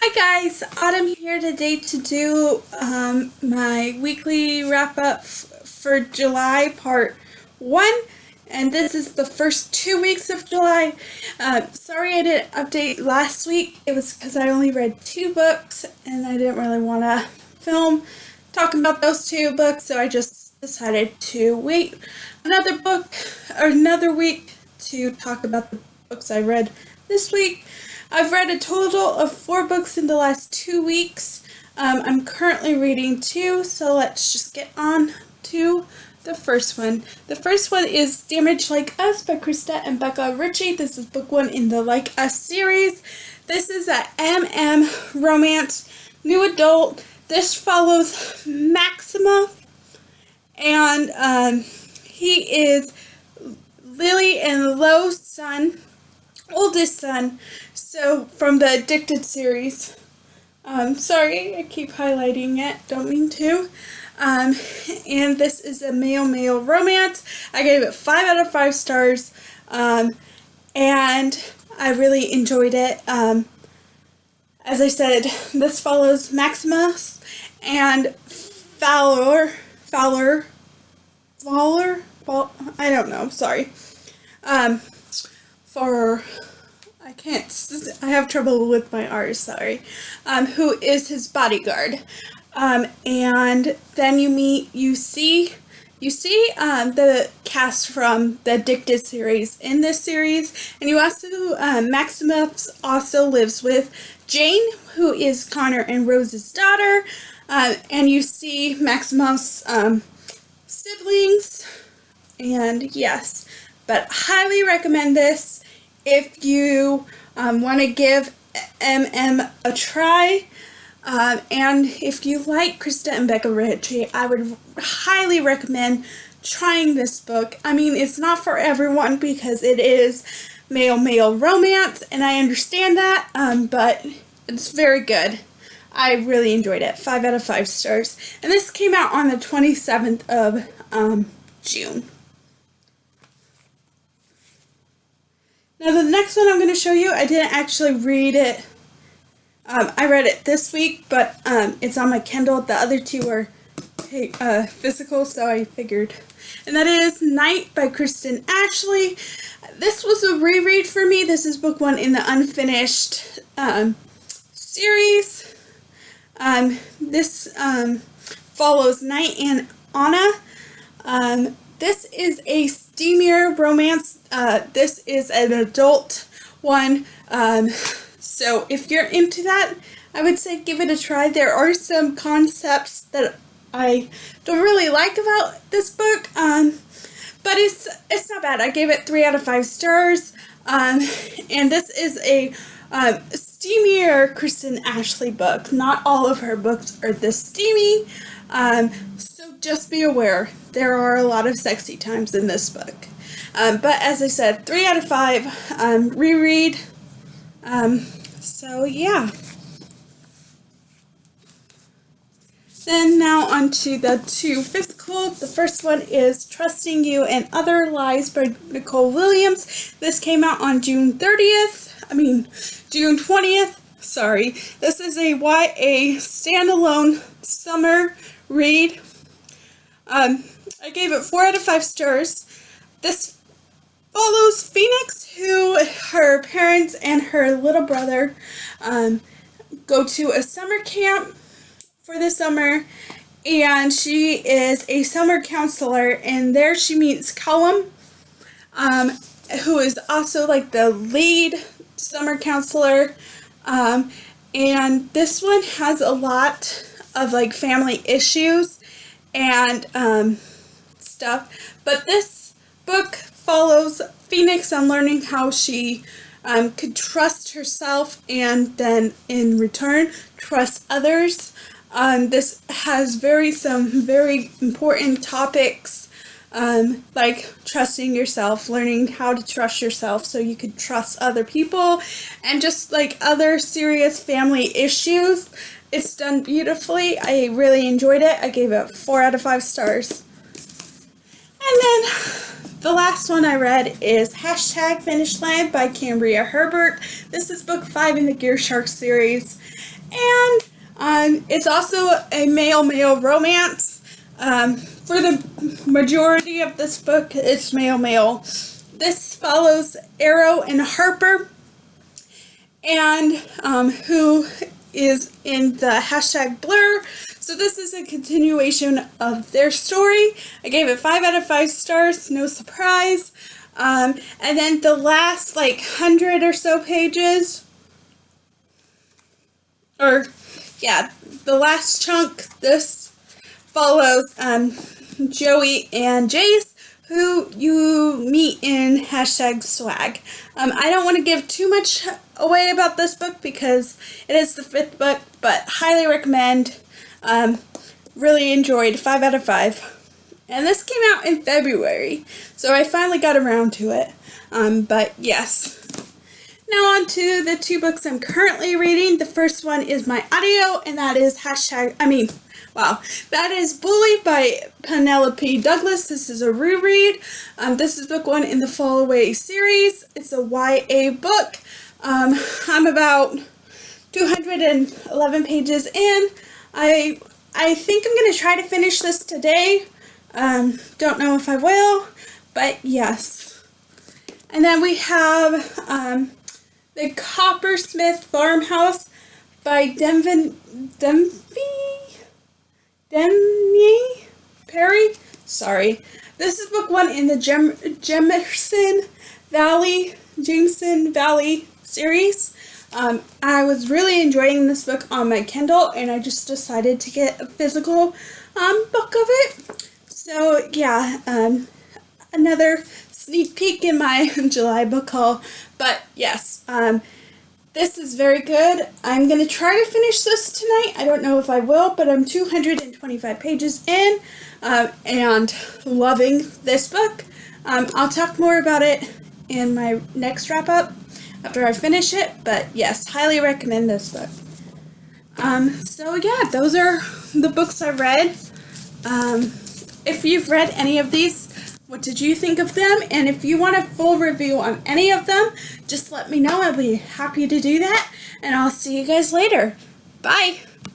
Hi guys, Autumn here today to do my weekly wrap up for July part 1, and this is the first 2 weeks of July. Sorry I didn't update last week. It was because I only read 2 books and I didn't really want to film talking about those 2 books, so I just decided to wait another week to talk about the books I read this week. I've read a total of 4 books in the last 2 weeks. I'm currently reading 2, so let's just get on to the first one. The first one is Damaged Like Us by Krista and Becca Ritchie. This is book 1 in the Like Us series. This is a romance, new adult. This follows Maxima, and he is Lily and Lo's oldest son, so from the Addicted series. Sorry, I keep highlighting it, don't mean to. And this is a male romance. I gave it 5 out of 5 stars, and I really enjoyed it. As I said, this follows Maximus and Fowler, I don't know, sorry. I have trouble with my R's, sorry. Who is his bodyguard. And then you see the cast from the Addicted series in this series, and you also, Maximus also lives with Jane, who is Connor and Rose's daughter, and you see Maximus' siblings, and yes, but highly recommend this if you want to give a try, and if you like Krista and Becca Ritchie, I would highly recommend trying this book. I mean, it's not for everyone because it is male romance, and I understand that, but it's very good. I really enjoyed it. 5 out of 5 stars. And this came out on the 27th of June. Now the next one I'm going to show you, I didn't actually read it. I read it this week, but it's on my Kindle. The other 2 are physical, so I figured. And that is Night by Kristen Ashley. This was a reread for me. This is book 1 in the Unfinished series. This follows Night and Anna. This is a steamier romance. This is an adult one. So if you're into that, I would say give it a try. There are some concepts that I don't really like about this book, but it's not bad. I gave it 3 out of 5 stars. And this is a steamier Kristen Ashley book. Not all of her books are this steamy. So just be aware, there are a lot of sexy times in this book. But as I said, 3 out of 5, reread. So yeah. Then now on to the 2 physical. The first one is Trusting You and Other Lies by Nicole Williams. This came out on June 20th. Sorry. This is a YA standalone summer read. I gave it 4 out of 5 stars. This follows Phoenix, who her parents and her little brother go to a summer camp for the summer, and she is a summer counselor, and there she meets Callum, who is also like the lead summer counselor, and this one has a lot of like family issues and stuff, but this book follows Phoenix on learning how she could trust herself and then in return trust others. This has some very important topics, like trusting yourself, learning how to trust yourself so you could trust other people, and just like other serious family issues. It's done beautifully. I really enjoyed it. I gave it 4 out of 5 stars. And then the last one I read is #Finish Line by Cambria Herbert. This is book 5 in the Gear Shark series. And it's also a male-male romance. For the majority of this book, it's male-male. This follows Arrow and Harper, and who is in the hashtag Blur. So this is a continuation of their story. I gave it 5 out of 5 stars, no surprise. And then the last 100 or so pages, or yeah, the last chunk, this follows Joey and Jace, who you meet in hashtag swag. I don't want to give too much away about this book because it is the 5th book, but highly recommend. Really enjoyed, 5 out of 5. And this came out in February, so I finally got around to it. But yes. Now on to the 2 books I'm currently reading. The first one is my audio, and that is that is Bully by Penelope Douglas. This is a reread. This is book 1 in the Fall Away series. It's a YA book. I'm about 211 pages in. I think I'm going to try to finish this today. Don't know if I will, but yes. And then we have the Coppersmith Farmhouse by Denny Perry. Sorry. This is book 1 in the Jameson Valley series. I was really enjoying this book on my Kindle, and I just decided to get a physical book of it. So yeah, another sneak peek in my July book haul. But yes, this is very good. I'm going to try to finish this tonight. I don't know if I will, but I'm 225 pages in and loving this book. I'll talk more about it in my next wrap-up after I finish it, but yes, highly recommend this book. So yeah, those are the books I read. If you've read any of these, what did you think of them? And if you want a full review on any of them, just let me know. I'll be happy to do that. And I'll see you guys later. Bye!